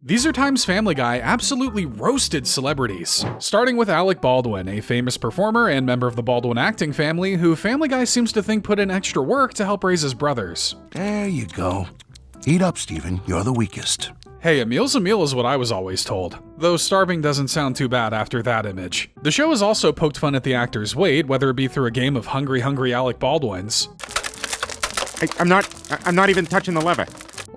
These are times Family Guy absolutely roasted celebrities. Starting with Alec Baldwin, a famous performer and member of the Baldwin acting family who Family Guy seems to think put in extra work to help raise his brothers. There you go. Eat up, Stephen. You're the weakest. Hey, a meal's a meal is what I was always told. Though starving doesn't sound too bad after that image. The show has also poked fun at the actor's weight, whether it be through a game of Hungry Alec Baldwins. I'm not even touching the lever.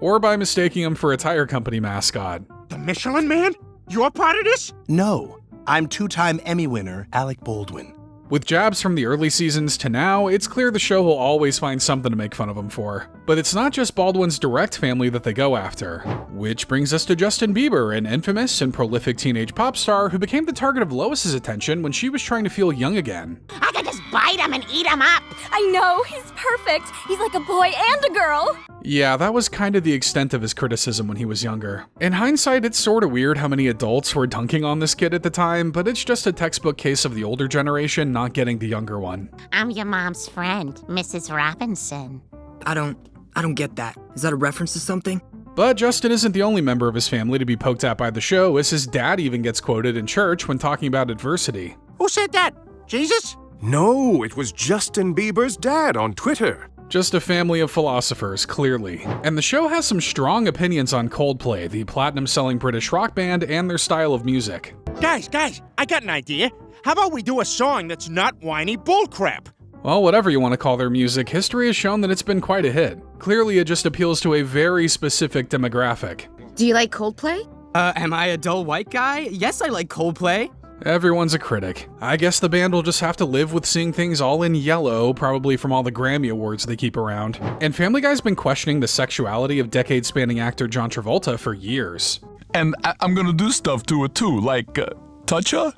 Or by mistaking him for a tire company mascot. The Michelin Man? You're part of this? No, I'm two-time Emmy winner Alec Baldwin. With jabs from the early seasons to now, it's clear the show will always find something to make fun of him for. But it's not just Baldwin's direct family that they go after. Which brings us to Justin Bieber, an infamous and prolific teenage pop star who became the target of Lois's attention when she was trying to feel young again. I could just bite him and eat him up. I know, he's perfect. He's like a boy and a girl. Yeah, that was kind of the extent of his criticism when he was younger. In hindsight, it's sort of weird how many adults were dunking on this kid at the time, but it's just a textbook case of the older generation not getting the younger one. I'm your mom's friend, Mrs. Robinson. I don't get that. Is that a reference to something? But Justin isn't the only member of his family to be poked at by the show, as his dad even gets quoted in church when talking about adversity. Who said that? Jesus? No, it was Justin Bieber's dad on Twitter. Just a family of philosophers, clearly. And the show has some strong opinions on Coldplay, the platinum-selling British rock band, and their style of music. Guys, I got an idea. How about we do a song that's not whiny bullcrap? Well, whatever you want to call their music, history has shown that it's been quite a hit. Clearly, it just appeals to a very specific demographic. Do you like Coldplay? Am I a dull white guy? Yes, I like Coldplay. Everyone's a critic. I guess the band will just have to live with seeing things all in yellow, probably from all the Grammy Awards they keep around. And Family Guy's been questioning the sexuality of decade-spanning actor John Travolta for years. And I'm gonna do stuff to her too, like touch her?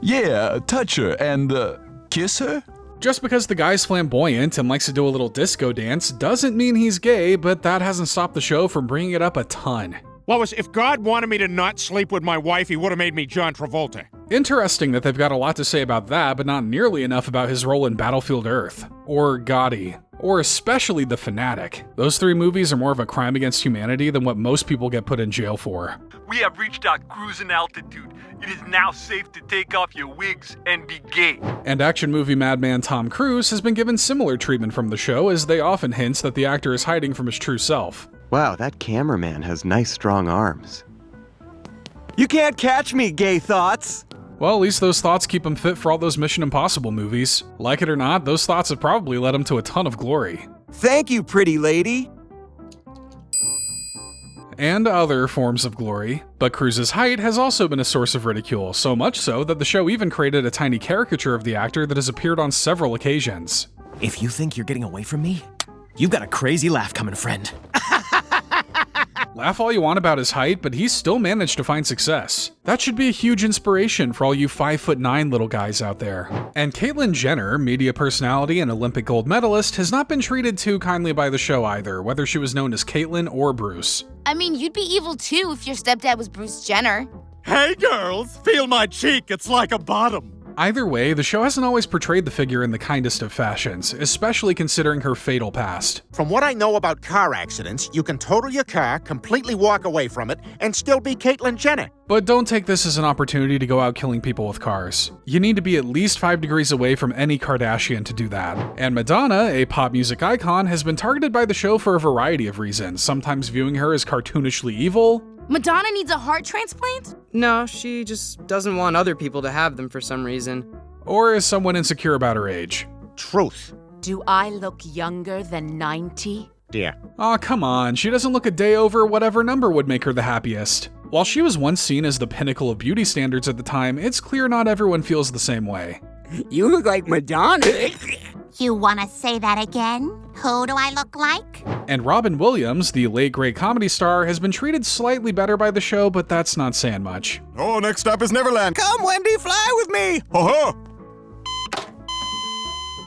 Yeah, touch her and kiss her? Just because the guy's flamboyant and likes to do a little disco dance doesn't mean he's gay, but that hasn't stopped the show from bringing it up a ton. Lois, if God wanted me to not sleep with my wife, he would have made me John Travolta. Interesting that they've got a lot to say about that, but not nearly enough about his role in Battlefield Earth, or Gotti, or especially The Fanatic. Those three movies are more of a crime against humanity than what most people get put in jail for. We have reached our cruising altitude. It is now safe to take off your wigs and be gay. And action movie madman Tom Cruise has been given similar treatment from the show, as they often hint that the actor is hiding from his true self. Wow, that cameraman has nice strong arms. You can't catch me, gay thoughts! Well, at least those thoughts keep him fit for all those Mission Impossible movies. Like it or not, those thoughts have probably led him to a ton of glory. Thank you, pretty lady! And other forms of glory. But Cruise's height has also been a source of ridicule, so much so that the show even created a tiny caricature of the actor that has appeared on several occasions. If you think you're getting away from me, you've got a crazy laugh coming, friend. Laugh all you want about his height, but he's still managed to find success. That should be a huge inspiration for all you 5'9" little guys out there. And Caitlyn Jenner, media personality and Olympic gold medalist, has not been treated too kindly by the show either, whether she was known as Caitlyn or Bruce. I mean, you'd be evil too if your stepdad was Bruce Jenner. Hey girls, feel my cheek, it's like a bottom. Either way, the show hasn't always portrayed the figure in the kindest of fashions, especially considering her fatal past. From what I know about car accidents, you can total your car, completely walk away from it, and still be Caitlyn Jenner. But don't take this as an opportunity to go out killing people with cars. You need to be at least 5 degrees away from any Kardashian to do that. And Madonna, a pop music icon, has been targeted by the show for a variety of reasons, sometimes viewing her as cartoonishly evil. Madonna needs a heart transplant? No, she just doesn't want other people to have them for some reason. Or as someone insecure about her age. Truth. Do I look younger than 90? Dear. Aw, come on, she doesn't look a day over whatever number would make her the happiest. While she was once seen as the pinnacle of beauty standards at the time, it's clear not everyone feels the same way. You look like Madonna. You wanna say that again? Who do I look like? And Robin Williams, the late-great comedy star, has been treated slightly better by the show, but that's not saying much. Oh, next stop is Neverland. Come, Wendy, fly with me! Ho-ho!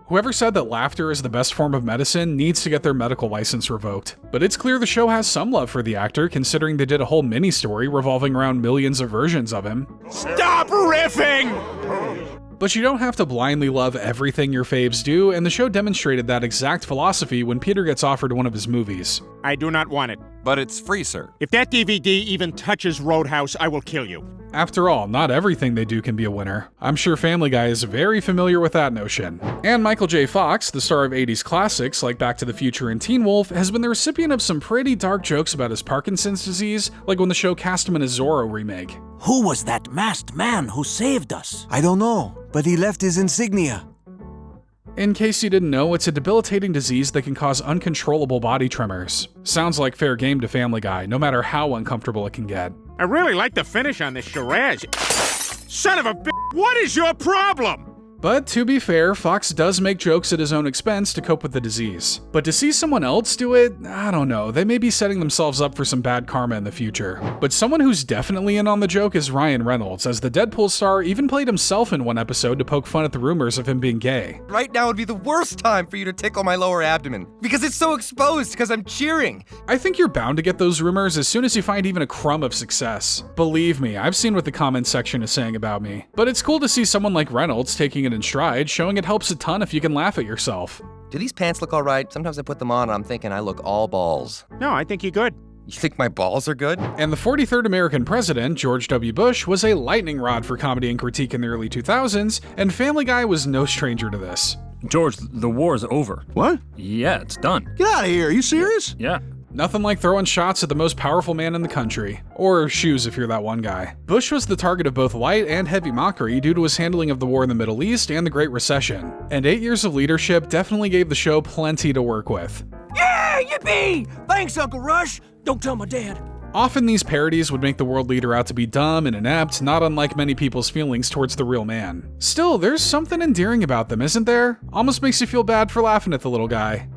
Whoever said that laughter is the best form of medicine needs to get their medical license revoked. But it's clear the show has some love for the actor, considering they did a whole mini-story revolving around millions of versions of him. Stop riffing! But you don't have to blindly love everything your faves do, and the show demonstrated that exact philosophy when Peter gets offered one of his movies. I do not want it. but it's free, sir. If that DVD even touches Roadhouse, I will kill you. After all, not everything they do can be a winner. I'm sure Family Guy is very familiar with that notion. And Michael J. Fox, the star of 80s classics like Back to the Future and Teen Wolf, has been the recipient of some pretty dark jokes about his Parkinson's disease, like when the show cast him in a Zorro remake. Who was that masked man who saved us? I don't know, but he left his insignia. In case you didn't know, it's a debilitating disease that can cause uncontrollable body tremors. Sounds like fair game to Family Guy, no matter how uncomfortable it can get. I really like the finish on this charade. Son of a bitch, what is your problem? But to be fair, Fox does make jokes at his own expense to cope with the disease. But to see someone else do it, I don't know, they may be setting themselves up for some bad karma in the future. But someone who's definitely in on the joke is Ryan Reynolds, as the Deadpool star even played himself in one episode to poke fun at the rumors of him being gay. Right now would be the worst time for you to tickle my lower abdomen, because it's so exposed because I'm cheering. I think you're bound to get those rumors as soon as you find even a crumb of success. Believe me, I've seen what the comment section is saying about me. But it's cool to see someone like Reynolds taking it in stride, showing it helps a ton if you can laugh at yourself. Do these pants look all right? Sometimes I put them on and I'm thinking I look all balls. No, I think you're good. You think my balls are good? And the 43rd American president, George W. Bush, was a lightning rod for comedy and critique in the early 2000s, and Family Guy was no stranger to this. George, the war's over. What? Yeah, it's done. Get out of here, are you serious? Yeah. Nothing like throwing shots at the most powerful man in the country. Or shoes if you're that one guy. Bush was the target of both light and heavy mockery due to his handling of the war in the Middle East and the Great Recession. And 8 years of leadership definitely gave the show plenty to work with. Yeah, yippee! Thanks, Uncle Rush. Don't tell my dad. Often these parodies would make the world leader out to be dumb and inept, not unlike many people's feelings towards the real man. Still, there's something endearing about them, isn't there? Almost makes you feel bad for laughing at the little guy.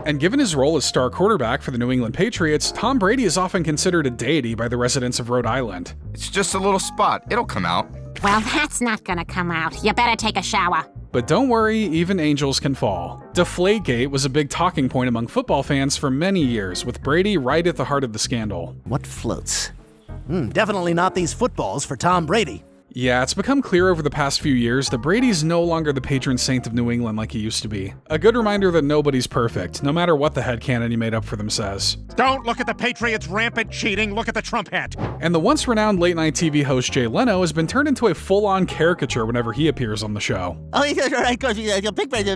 And given his role as star quarterback for the New England Patriots, Tom Brady is often considered a deity by the residents of Rhode Island. It's just a little spot. It'll come out. Well, that's not gonna come out. You better take a shower. But don't worry, even angels can fall. Deflategate was a big talking point among football fans for many years, with Brady right at the heart of the scandal. What floats? Definitely not these footballs for Tom Brady. Yeah, it's become clear over the past few years that Brady's no longer the patron saint of New England like he used to be. A good reminder that nobody's perfect, no matter what the headcanon he made up for them says. Don't look at the Patriots' rampant cheating, look at the Trump hat. And the once renowned late-night TV host Jay Leno has been turned into a full-on caricature whenever he appears on the show. Oh, yeah, right, because you're a big man.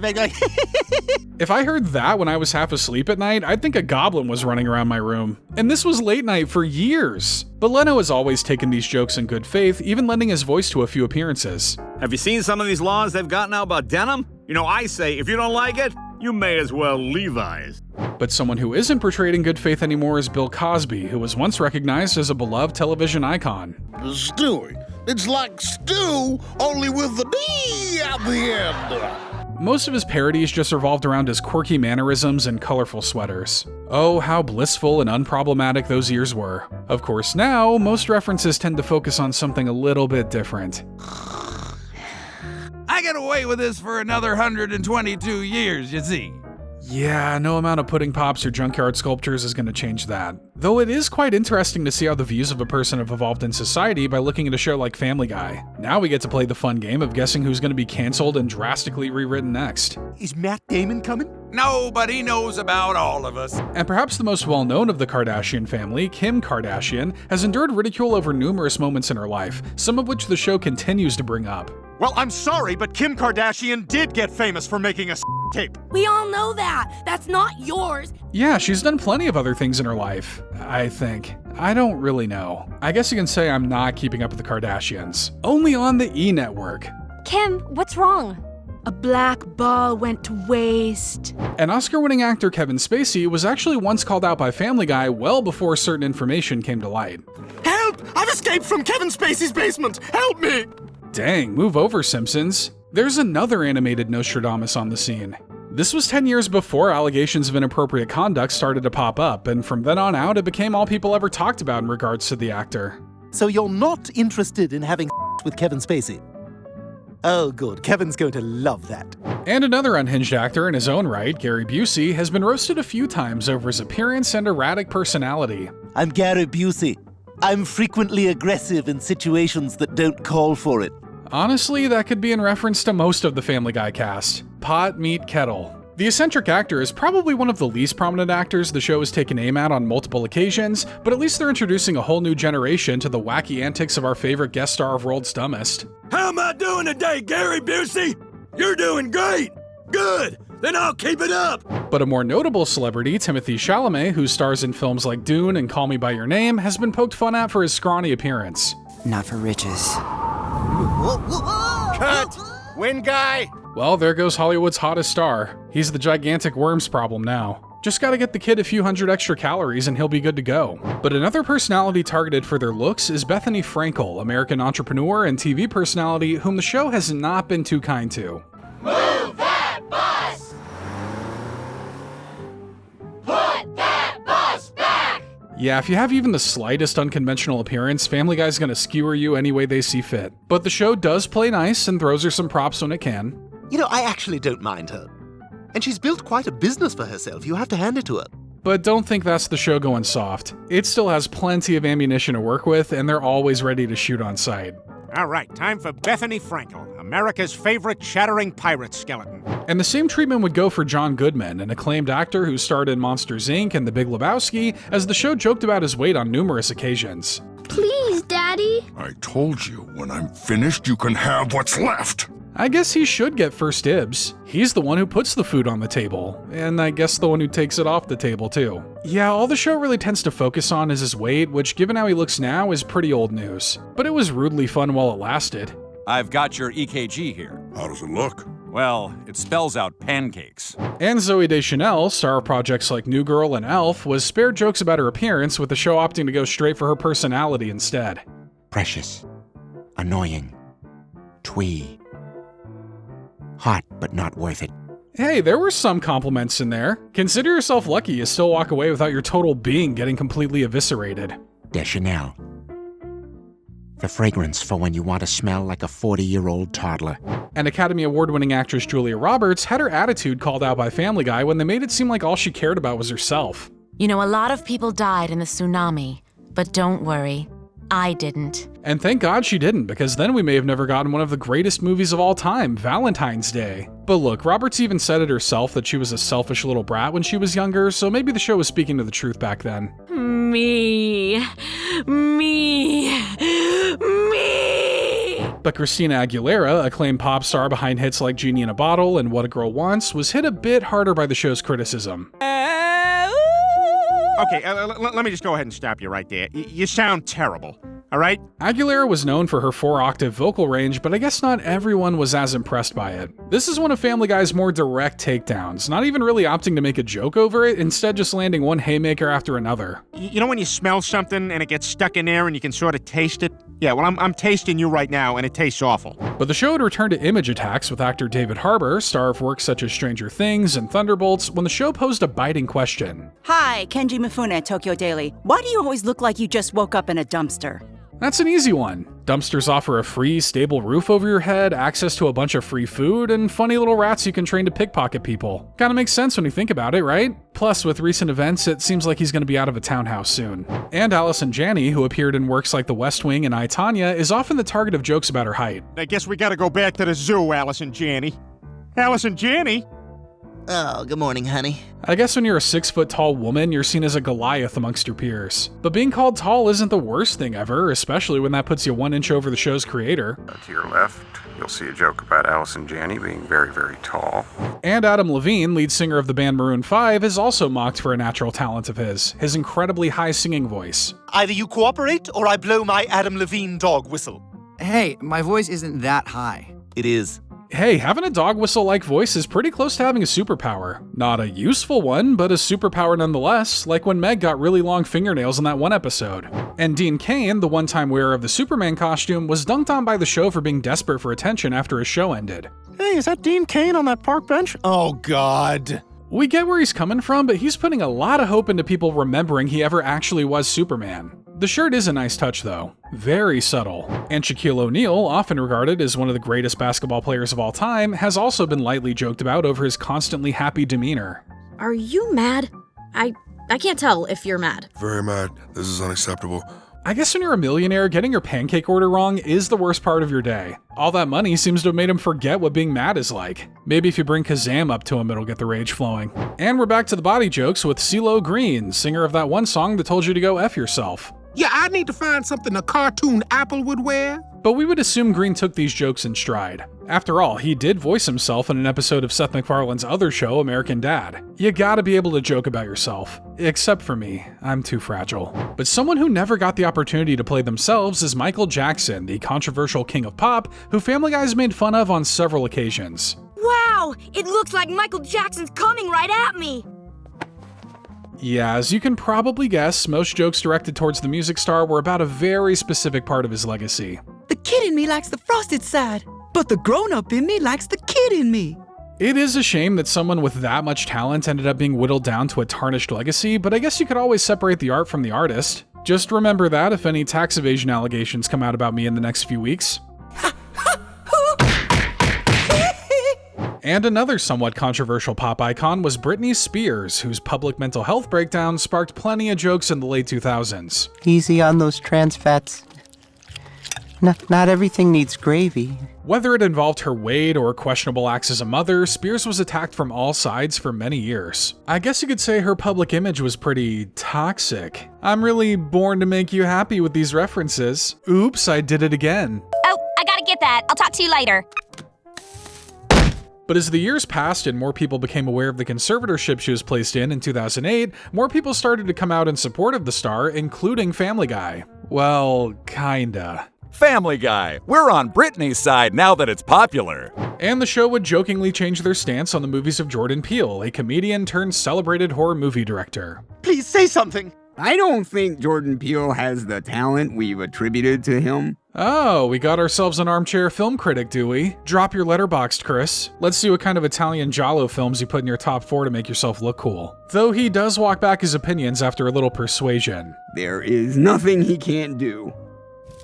If I heard that when I was half asleep at night, I'd think a goblin was running around my room. And this was late night for years. But Leno has always taken these jokes in good faith, even lending his voice to a few appearances. Have you seen some of these laws they've got now about denim? You know, I say, if you don't like it, you may as well Levi's. But someone who isn't portrayed in good faith anymore is Bill Cosby, who was once recognized as a beloved television icon. Stewie. It's like stew, only with the D at the end. Most of his parodies just revolved around his quirky mannerisms and colorful sweaters. Oh, how blissful and unproblematic those years were. Of course, now, most references tend to focus on something a little bit different. I get away with this for another 122 years, you see. Yeah, no amount of pudding pops or junkyard sculptures is going to change that. Though it is quite interesting to see how the views of a person have evolved in society by looking at a show like Family Guy. Now we get to play the fun game of guessing who's going to be canceled and drastically rewritten next. Is Matt Damon coming? Nobody knows about all of us. And perhaps the most well-known of the Kardashian family, Kim Kardashian, has endured ridicule over numerous moments in her life, some of which the show continues to bring up. Well, I'm sorry, but Kim Kardashian did get famous for making a tape. We all know that. That's not yours. Yeah, she's done plenty of other things in her life, I think. I don't really know. I guess you can say I'm not keeping up with the Kardashians. Only on the E! Network. Kim, what's wrong? A black ball went to waste. And Oscar-winning actor Kevin Spacey was actually once called out by Family Guy well before certain information came to light. Help! I've escaped from Kevin Spacey's basement! Help me! Dang, move over, Simpsons. There's another animated Nostradamus on the scene. This was 10 years before allegations of inappropriate conduct started to pop up, and from then on out, it became all people ever talked about in regards to the actor. So you're not interested in having with Kevin Spacey? Oh, good. Kevin's going to love that. And another unhinged actor in his own right, Gary Busey, has been roasted a few times over his appearance and erratic personality. I'm Gary Busey. I'm frequently aggressive in situations that don't call for it. Honestly, that could be in reference to most of the Family Guy cast. Pot, meat, kettle. The eccentric actor is probably one of the least prominent actors the show has taken aim at on multiple occasions, but at least they're introducing a whole new generation to the wacky antics of our favorite guest star of World's Dumbest. How am I doing today, Gary Busey? You're doing great! Good! Then I'll keep it up! But a more notable celebrity, Timothy Chalamet, who stars in films like Dune and Call Me By Your Name, has been poked fun at for his scrawny appearance. Not for riches. Cut! Win guy! Well, there goes Hollywood's hottest star. He's the gigantic worms problem now. Just gotta get the kid a few hundred extra calories and he'll be good to go. But another personality targeted for their looks is Bethenny Frankel, American entrepreneur and TV personality whom the show has not been too kind to. Move that bus! Put that bus back! Yeah, if you have even the slightest unconventional appearance, Family Guy's gonna skewer you any way they see fit. But the show does play nice and throws her some props when it can. You know, I actually don't mind her. And she's built quite a business for herself, you have to hand it to her. But don't think that's the show going soft. It still has plenty of ammunition to work with, and they're always ready to shoot on sight. All right, time for Bethenny Frankel, America's favorite chattering pirate skeleton. And the same treatment would go for John Goodman, an acclaimed actor who starred in Monsters, Inc. and The Big Lebowski, as the show joked about his weight on numerous occasions. Please, Daddy. I told you, when I'm finished, you can have what's left. I guess he should get first dibs. He's the one who puts the food on the table, and I guess the one who takes it off the table too. Yeah, all the show really tends to focus on is his weight, which given how he looks now is pretty old news. But it was rudely fun while it lasted. I've got your EKG here. How does it look? Well, it spells out pancakes. And Zooey Deschanel, star of projects like New Girl and Elf, was spared jokes about her appearance, with the show opting to go straight for her personality instead. Precious. Annoying. Twee. Hot, but not worth it. Hey, there were some compliments in there. Consider yourself lucky you still walk away without your total being getting completely eviscerated. Deschanel. The fragrance for when you want to smell like a 40-year-old toddler. And Academy Award-winning actress Julia Roberts had her attitude called out by Family Guy when they made it seem like all she cared about was herself. You know, a lot of people died in the tsunami, but don't worry, I didn't. And thank God she didn't, because then we may have never gotten one of the greatest movies of all time, Valentine's Day. But look, Roberts even said it herself that she was a selfish little brat when she was younger, so maybe the show was speaking to the truth back then. Me. But Christina Aguilera, acclaimed pop star behind hits like Genie in a Bottle and What a Girl Wants, was hit a bit harder by the show's criticism. Okay, let me just go ahead and stop you right there. You sound terrible, all right? Aguilera was known for her 4-octave vocal range, but I guess not everyone was as impressed by it. This is one of Family Guy's more direct takedowns, not even really opting to make a joke over it, instead just landing one haymaker after another. You know when you smell something and it gets stuck in there and you can sort of taste it? Yeah, well, I'm tasting you right now, and it tastes awful. But the show would return to image attacks with actor David Harbour, star of works such as Stranger Things and Thunderbolts, when the show posed a biting question. Hi, Kenji Mifune, Tokyo Daily. Why do you always look like you just woke up in a dumpster? That's an easy one. Dumpsters offer a free, stable roof over your head, access to a bunch of free food, and funny little rats you can train to pickpocket people. Kinda makes sense when you think about it, right? Plus, with recent events, it seems like he's gonna be out of a townhouse soon. And Allison Janney, who appeared in works like The West Wing and I, Tonya, is often the target of jokes about her height. I guess we gotta go back to the zoo, Allison Janney. Allison Janney? Oh, good morning, honey. I guess when you're a 6-foot-tall woman, you're seen as a Goliath amongst your peers. But being called tall isn't the worst thing ever, especially when that puts you 1 inch over the show's creator. To your left, you'll see a joke about Allison Janney being very, very tall. And Adam Levine, lead singer of the band Maroon 5, is also mocked for a natural talent of his incredibly high singing voice. Either you cooperate, or I blow my Adam Levine dog whistle. Hey, my voice isn't that high. It is. Hey, having a dog whistle-like voice is pretty close to having a superpower. Not a useful one, but a superpower nonetheless, like when Meg got really long fingernails in that one episode. And Dean Cain, the one-time wearer of the Superman costume, was dunked on by the show for being desperate for attention after his show ended. Hey, is that Dean Cain on that park bench? Oh, God. We get where he's coming from, but he's putting a lot of hope into people remembering he ever actually was Superman. The shirt is a nice touch, though. Very subtle. And Shaquille O'Neal, often regarded as one of the greatest basketball players of all time, has also been lightly joked about over his constantly happy demeanor. Are you mad? I can't tell if you're mad. Very mad. This is unacceptable. I guess when you're a millionaire, getting your pancake order wrong is the worst part of your day. All that money seems to have made him forget what being mad is like. Maybe if you bring Kazam up to him, it'll get the rage flowing. And we're back to the body jokes with Ceelo Green, singer of that one song that told you to go F yourself. Yeah, I need to find something a cartoon Apple would wear. But we would assume Green took these jokes in stride. After all, he did voice himself in an episode of Seth MacFarlane's other show, American Dad. You gotta be able to joke about yourself. Except for me, I'm too fragile. But someone who never got the opportunity to play themselves is Michael Jackson, the controversial king of pop, who Family Guy's made fun of on several occasions. Wow! It looks like Michael Jackson's coming right at me! Yeah, as you can probably guess, most jokes directed towards the music star were about a very specific part of his legacy. The kid in me likes the frosted side, but the grown-up in me likes the kid in me. It is a shame that someone with that much talent ended up being whittled down to a tarnished legacy, but I guess you could always separate the art from the artist. Just remember that if any tax evasion allegations come out about me in the next few weeks. And another somewhat controversial pop icon was Britney Spears, whose public mental health breakdown sparked plenty of jokes in the late 2000s. Easy on those trans fats. Not everything needs gravy. Whether it involved her weight or questionable acts as a mother, Spears was attacked from all sides for many years. I guess you could say her public image was pretty toxic. I'm really born to make you happy with these references. Oops, I did it again. Oh, I gotta get that. I'll talk to you later. But as the years passed and more people became aware of the conservatorship she was placed in 2008, more people started to come out in support of the star, including Family Guy. Well, kinda. Family Guy, we're on Britney's side now that it's popular. And the show would jokingly change their stance on the movies of Jordan Peele, a comedian turned celebrated horror movie director. Please say something. I don't think Jordan Peele has the talent we've attributed to him. Oh, we got ourselves an armchair film critic, do we? Drop your letterboxd, Chris. Let's see what kind of Italian giallo films you put in your top 4 to make yourself look cool. Though he does walk back his opinions after a little persuasion. There is nothing he can't do.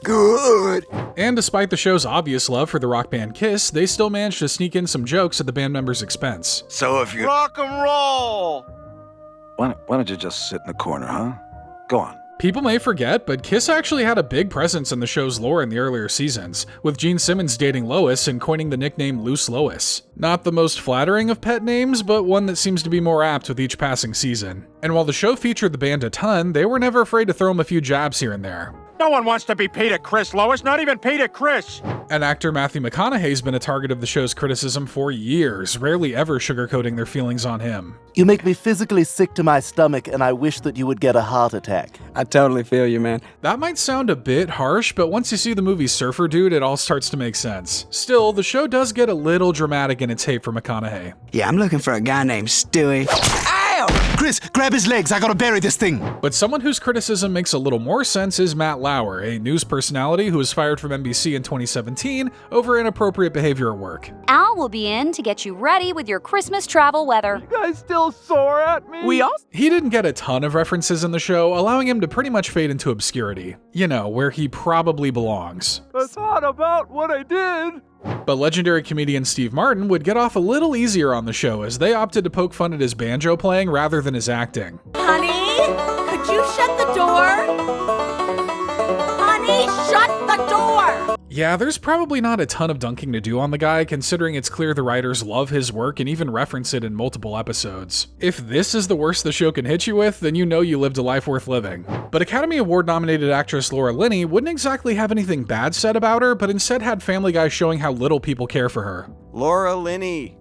Good. And despite the show's obvious love for the rock band Kiss, they still managed to sneak in some jokes at the band members' expense. So if you rock and roll! Why don't you just sit in the corner, huh? Go on. People may forget, but Kiss actually had a big presence in the show's lore in the earlier seasons, with Gene Simmons dating Lois and coining the nickname Loose Lois. Not the most flattering of pet names, but one that seems to be more apt with each passing season. And while the show featured the band a ton, they were never afraid to throw them a few jabs here and there. No one wants to be Peter Criss, Lois, not even Peter Criss. And actor Matthew McConaughey's been a target of the show's criticism for years, rarely ever sugarcoating their feelings on him. You make me physically sick to my stomach, and I wish that you would get a heart attack. I totally feel you, man. That might sound a bit harsh, but once you see the movie Surfer Dude, it all starts to make sense. Still, the show does get a little dramatic in its hate for McConaughey. Yeah, I'm looking for a guy named Stewie. Chris, grab his legs. I gotta bury this thing. But someone whose criticism makes a little more sense is Matt Lauer, a news personality who was fired from NBC in 2017 over inappropriate behavior at work. Al will be in to get you ready with your Christmas travel weather. You guys still sore at me? He didn't get a ton of references in the show, allowing him to pretty much fade into obscurity. You know, where he probably belongs. I thought about what I did. But legendary comedian Steve Martin would get off a little easier on the show as they opted to poke fun at his banjo playing rather than his acting. Honey, could you shut the door? Honey, shut the door! Yeah, there's probably not a ton of dunking to do on the guy, considering it's clear the writers love his work and even reference it in multiple episodes. If this is the worst the show can hit you with, then you know you lived a life worth living. But Academy Award-nominated actress Laura Linney wouldn't exactly have anything bad said about her, but instead had Family Guy showing how little people care for her. Laura Linney.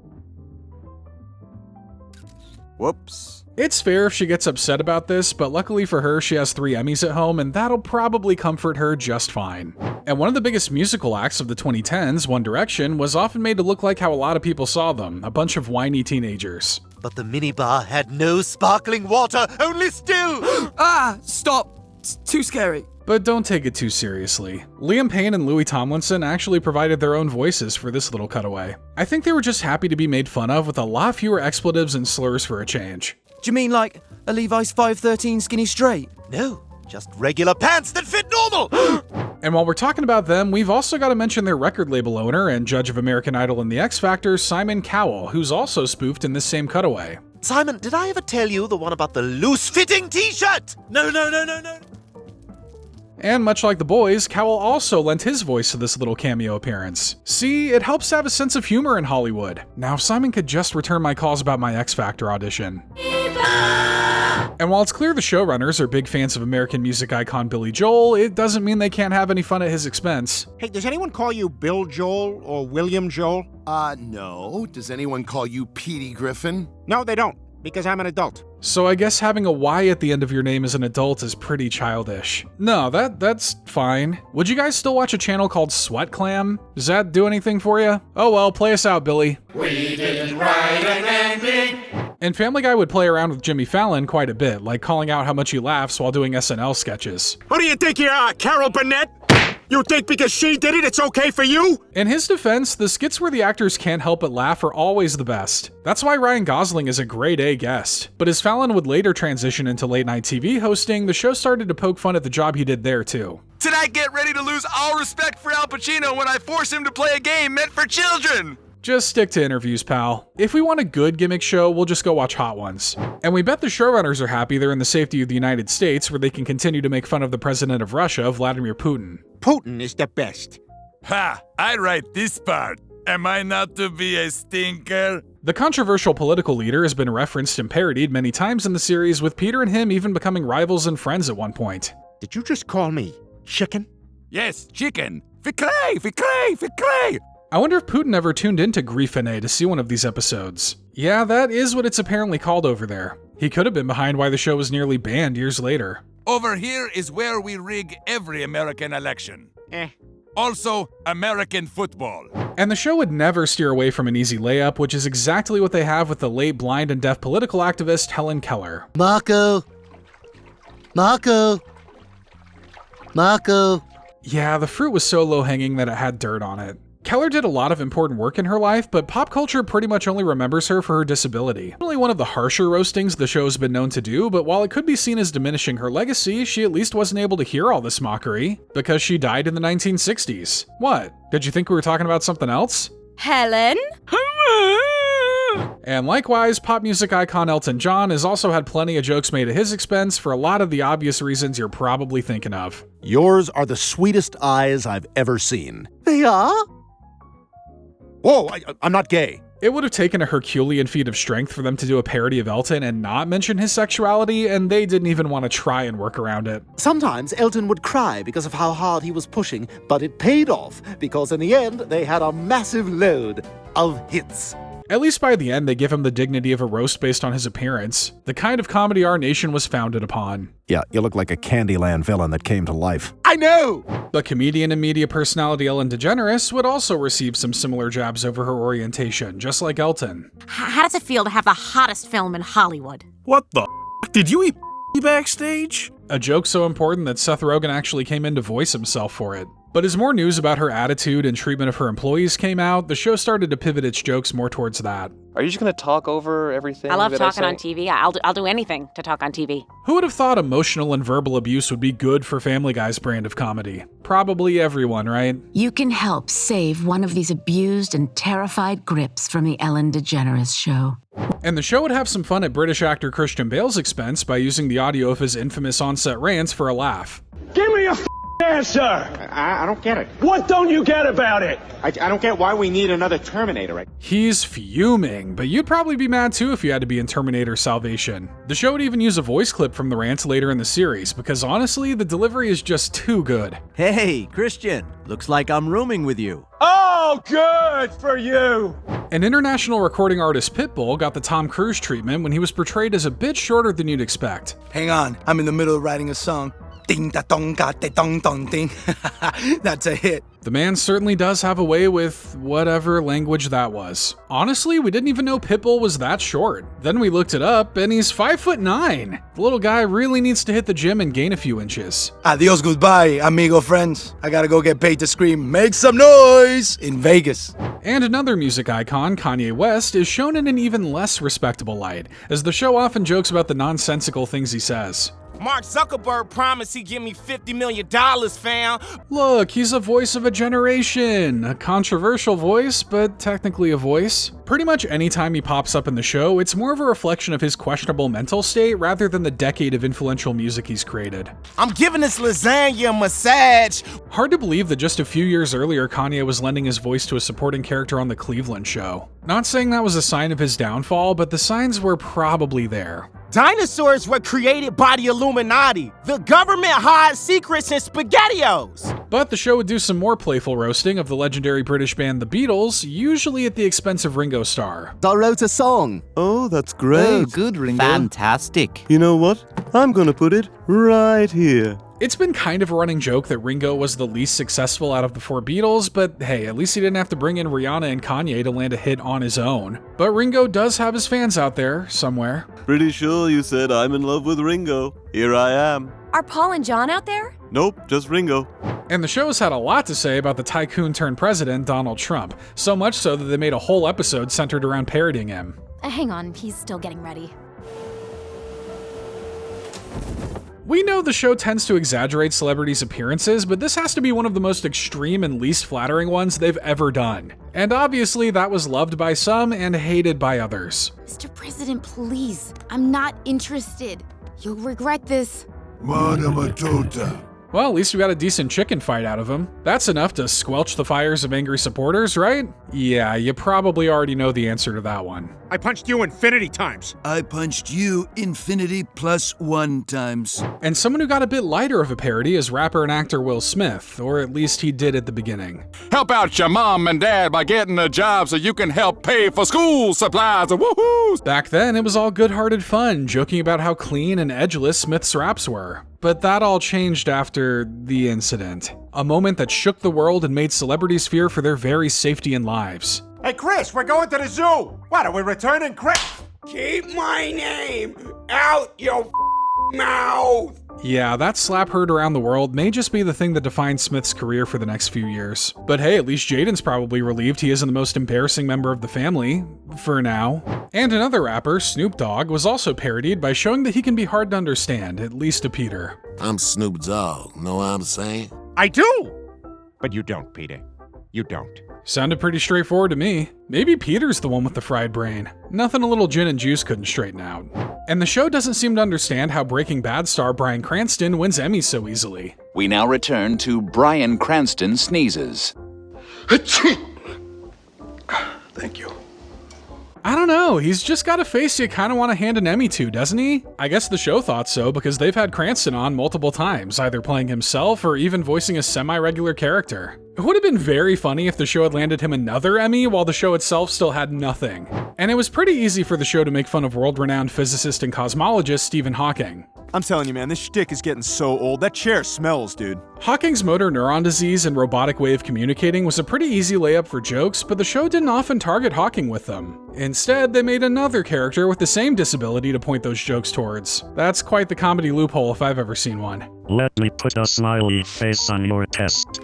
Whoops. It's fair if she gets upset about this, but luckily for her, she has 3 Emmys at home, and that'll probably comfort her just fine. And one of the biggest musical acts of the 2010s, One Direction, was often made to look like how a lot of people saw them, a bunch of whiny teenagers. But the minibar had no sparkling water, only still. Stop. It's too scary. But don't take it too seriously. Liam Payne and Louis Tomlinson actually provided their own voices for this little cutaway. I think they were just happy to be made fun of with a lot fewer expletives and slurs for a change. Do you mean like a Levi's 513 skinny straight? No, just regular pants that fit normal. And while we're talking about them, we've also got to mention their record label owner and judge of American Idol and The X Factor, Simon Cowell, who's also spoofed in this same cutaway. Simon, did I ever tell you the one about the loose-fitting t-shirt? No. And much like the boys, Cowell also lent his voice to this little cameo appearance. See, it helps to have a sense of humor in Hollywood. Now, if Simon could just return my calls about my X Factor audition. And while it's clear the showrunners are big fans of American music icon Billy Joel, it doesn't mean they can't have any fun at his expense. Hey, does anyone call you Bill Joel or William Joel? No. Does anyone call you Petey Griffin? No, they don't, because I'm an adult. So I guess having a Y at the end of your name as an adult is pretty childish. No, that's fine. Would you guys still watch a channel called Sweat Clam? Does that do anything for you? Oh well, play us out, Billy. We didn't write an ending. And Family Guy would play around with Jimmy Fallon quite a bit, like calling out how much he laughs while doing SNL sketches. Who do you think you are, Carol Burnett? You think because she did it, it's okay for you? In his defense, the skits where the actors can't help but laugh are always the best. That's why Ryan Gosling is a grade A guest. But as Fallon would later transition into late-night TV hosting, the show started to poke fun at the job he did there too. Tonight, get ready to lose all respect for Al Pacino when I force him to play a game meant for children. Just stick to interviews, pal. If we want a good gimmick show, we'll just go watch Hot Ones. And we bet the showrunners are happy they're in the safety of the United States, where they can continue to make fun of the president of Russia, Vladimir Putin. Putin is the best. Ha! I write this part. Am I not to be a stinker? The controversial political leader has been referenced and parodied many times in the series, with Peter and him even becoming rivals and friends at one point. Did you just call me chicken? Yes, chicken. Ficré, ficré, ficré. I wonder if Putin ever tuned into Griffene to see one of these episodes. Yeah, that is what it's apparently called over there. He could have been behind why the show was nearly banned years later. Over here is where we rig every American election. Also, American football. And the show would never steer away from an easy layup, which is exactly what they have with the late blind and deaf political activist Helen Keller. Marco. Yeah, the fruit was so low-hanging that it had dirt on it. Keller did a lot of important work in her life, but pop culture pretty much only remembers her for her disability. Only one of the harsher roastings the show has been known to do, but while it could be seen as diminishing her legacy, she at least wasn't able to hear all this mockery, because she died in the 1960s. What? Did you think we were talking about something else? Helen? And likewise, pop music icon Elton John has also had plenty of jokes made at his expense for a lot of the obvious reasons you're probably thinking of. Yours are the sweetest eyes I've ever seen. They are? Whoa, I'm not gay. It would have taken a Herculean feat of strength for them to do a parody of Elton and not mention his sexuality, and they didn't even want to try and work around it. Sometimes Elton would cry because of how hard he was pushing, but it paid off, because in the end, they had a massive load of hits. At least by the end, they give him the dignity of a roast based on his appearance, the kind of comedy our nation was founded upon. Yeah, you look like a Candyland villain that came to life. I know! The comedian and media personality Ellen DeGeneres would also receive some similar jabs over her orientation, just like Elton. How does it feel to have the hottest film in Hollywood? What the did you eat backstage? A joke so important that Seth Rogen actually came in to voice himself for it. But as more news about her attitude and treatment of her employees came out, the show started to pivot its jokes more towards that. Are you just going to talk over everything? I love talking on TV. I'll do anything to talk on TV. Who would have thought emotional and verbal abuse would be good for Family Guy's brand of comedy? Probably everyone, right? You can help save one of these abused and terrified grips from the Ellen DeGeneres show. And the show would have some fun at British actor Christian Bale's expense by using the audio of his infamous on-set rants for a laugh. Give me a answer! I don't get it. What don't you get about it? I don't get why we need another Terminator, right? He's fuming, but you'd probably be mad too if you had to be in Terminator Salvation. The show would even use a voice clip from the rants later in the series, because honestly, the delivery is just too good. Hey, Christian, looks like I'm rooming with you. Oh, good for you! An international recording artist Pitbull got the Tom Cruise treatment when he was portrayed as a bit shorter than you'd expect. Hang on, I'm in the middle of writing a song. Ding da dong ga de dong dong ding. That's a hit. The man certainly does have a way with whatever language that was. Honestly, we didn't even know Pitbull was that short. Then we looked it up, and he's 5'9". The little guy really needs to hit the gym and gain a few inches. Adios, goodbye, amigo friends. I gotta go get paid to scream, make some noise in Vegas. And another music icon, Kanye West, is shown in an even less respectable light, as the show often jokes about the nonsensical things he says. Mark Zuckerberg promised he'd give me $50 million, fam. Look, he's a voice of a generation. A controversial voice, but technically a voice. Pretty much any time he pops up in the show, it's more of a reflection of his questionable mental state rather than the decade of influential music he's created. I'm giving this lasagna a massage. Hard to believe that just a few years earlier, Kanye was lending his voice to a supporting character on The Cleveland Show. Not saying that was a sign of his downfall, but the signs were probably there. Dinosaurs were created by the Illuminati. The government hides secrets in SpaghettiOs. But the show would do some more playful roasting of the legendary British band The Beatles, usually at the expense of Ringo Starr. I wrote a song. Oh, that's great. Oh, good, Ringo. Fantastic. You know what? I'm gonna put it right here. It's been kind of a running joke that Ringo was the least successful out of the four Beatles, but hey, at least he didn't have to bring in Rihanna and Kanye to land a hit on his own. But Ringo does have his fans out there, somewhere. Pretty sure you said I'm in love with Ringo. Here I am. Are Paul and John out there? Nope, just Ringo. And the show's had a lot to say about the tycoon turned president, Donald Trump. So much so that they made a whole episode centered around parodying him. Hang on, he's still getting ready. We know the show tends to exaggerate celebrities' appearances, but this has to be one of the most extreme and least flattering ones they've ever done. And obviously that was loved by some and hated by others. Mr. President, please. I'm not interested. You'll regret this. Well, at least we got a decent chicken fight out of him. That's enough to squelch the fires of angry supporters, right? Yeah, you probably already know the answer to that one. I punched you infinity times. I punched you infinity plus 1 times. And someone who got a bit lighter of a parody is rapper and actor Will Smith, or at least he did at the beginning. Help out your mom and dad by getting a job so you can help pay for school supplies. Woohoo! Back then, it was all good-hearted fun, joking about how clean and edgeless Smith's raps were. But that all changed after the incident. A moment that shook the world and made celebrities fear for their very safety and lives. Hey, Chris, we're going to the zoo. What, are we returning Chris? Keep my name out your mouth. Yeah, that slap heard around the world may just be the thing that defines Smith's career for the next few years. But hey, at least Jaden's probably relieved he isn't the most embarrassing member of the family, for now. And another rapper, Snoop Dogg, was also parodied by showing that he can be hard to understand, at least to Peter. I'm Snoop Dogg, know what I'm saying? I do! But you don't, Peter. You don't. Sounded pretty straightforward to me. Maybe Peter's the one with the fried brain. Nothing a little gin and juice couldn't straighten out. And the show doesn't seem to understand how Breaking Bad star Bryan Cranston wins Emmys so easily. We now return to Bryan Cranston sneezes. Thank you. I don't know, he's just got a face you kind of want to hand an Emmy to, doesn't he? I guess the show thought so because they've had Cranston on multiple times, either playing himself or even voicing a semi-regular character. It would have been very funny if the show had landed him another Emmy while the show itself still had nothing. And it was pretty easy for the show to make fun of world-renowned physicist and cosmologist Stephen Hawking. I'm telling you, man, this shtick is getting so old. That chair smells, dude. Hawking's motor neuron disease and robotic way of communicating was a pretty easy layup for jokes, but the show didn't often target Hawking with them. Instead, they made another character with the same disability to point those jokes towards. That's quite the comedy loophole if I've ever seen one. Let me put a smiley face on your test.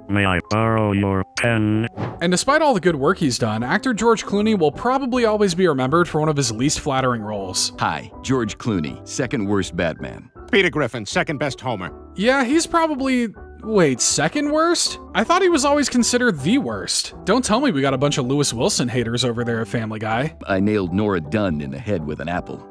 May I borrow your pen? And despite all the good work he's done, actor George Clooney will probably always be remembered for one of his least flattering roles. Hi, George Clooney, second worst Batman. Peter Griffin, second best Homer. Yeah, he's probably... Wait, second worst? I thought he was always considered the worst. Don't tell me we got a bunch of Lewis Wilson haters over there at Family Guy. I nailed Nora Dunn in the head with an apple.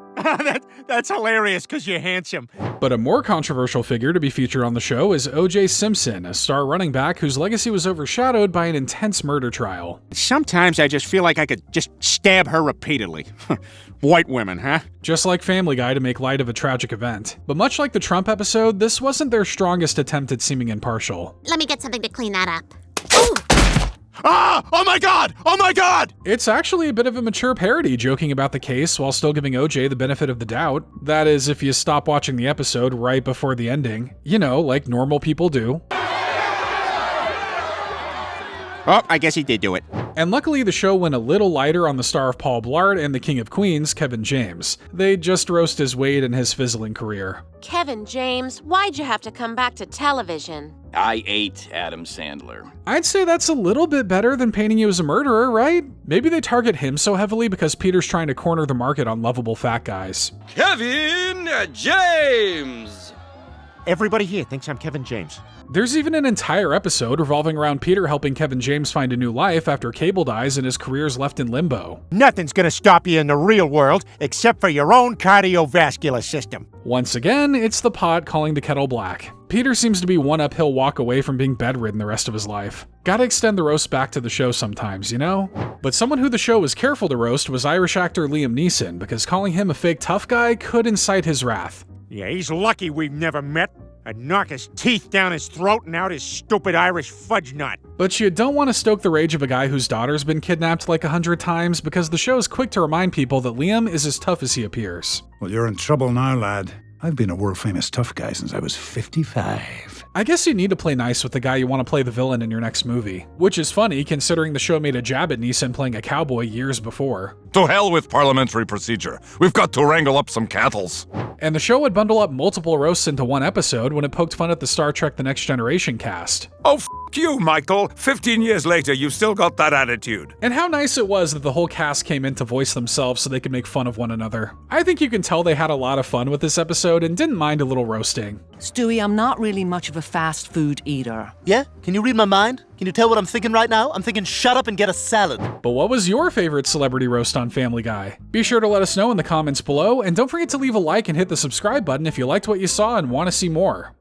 That's hilarious because you're handsome. But a more controversial figure to be featured on the show is O.J. Simpson, a star running back whose legacy was overshadowed by an intense murder trial. Sometimes I just feel like I could just stab her repeatedly. White women, huh? Just like Family Guy to make light of a tragic event. But much like the Trump episode, this wasn't their strongest attempt at seeming impartial. Let me get something to clean that up. Ah! Oh my god! Oh my god! It's actually a bit of a mature parody, joking about the case while still giving OJ the benefit of the doubt. That is, if you stop watching the episode right before the ending. You know, like normal people do. Oh, I guess he did do it. And luckily, the show went a little lighter on the star of Paul Blart and the King of Queens, Kevin James. They just roast his weight and his fizzling career. Kevin James, why'd you have to come back to television? I ate Adam Sandler. I'd say that's a little bit better than painting you as a murderer, right? Maybe they target him so heavily because Peter's trying to corner the market on lovable fat guys. Kevin James! Everybody here thinks I'm Kevin James. There's even an entire episode revolving around Peter helping Kevin James find a new life after Cable dies and his career's left in limbo. Nothing's gonna stop you in the real world except for your own cardiovascular system. Once again, it's the pot calling the kettle black. Peter seems to be one uphill walk away from being bedridden the rest of his life. Gotta extend the roast back to the show sometimes, you know? But someone who the show was careful to roast was Irish actor Liam Neeson, because calling him a fake tough guy could incite his wrath. Yeah, he's lucky we've never met. I'd knock his teeth down his throat and out his stupid Irish fudge nut. But you don't want to stoke the rage of a guy whose daughter's been kidnapped like 100 times, because the show's quick to remind people that Liam is as tough as he appears. Well, you're in trouble now, lad. I've been a world-famous tough guy since I was 55. I guess you need to play nice with the guy you want to play the villain in your next movie. Which is funny, considering the show made a jab at Neeson playing a cowboy years before. To hell with parliamentary procedure. We've got to wrangle up some cattles. And the show would bundle up multiple roasts into one episode when it poked fun at the Star Trek The Next Generation cast. Oh, f*** you, Michael. 15 years later, you've still got that attitude. And how nice it was that the whole cast came in to voice themselves so they could make fun of one another. I think you can tell they had a lot of fun with this episode and didn't mind a little roasting. Stewie, I'm not really much of a fast food eater. Yeah? Can you read my mind? Can you tell what I'm thinking right now? I'm thinking shut up and get a salad. But what was your favorite celebrity roast on Family Guy? Be sure to let us know in the comments below, and don't forget to leave a like and hit the subscribe button if you liked what you saw and want to see more.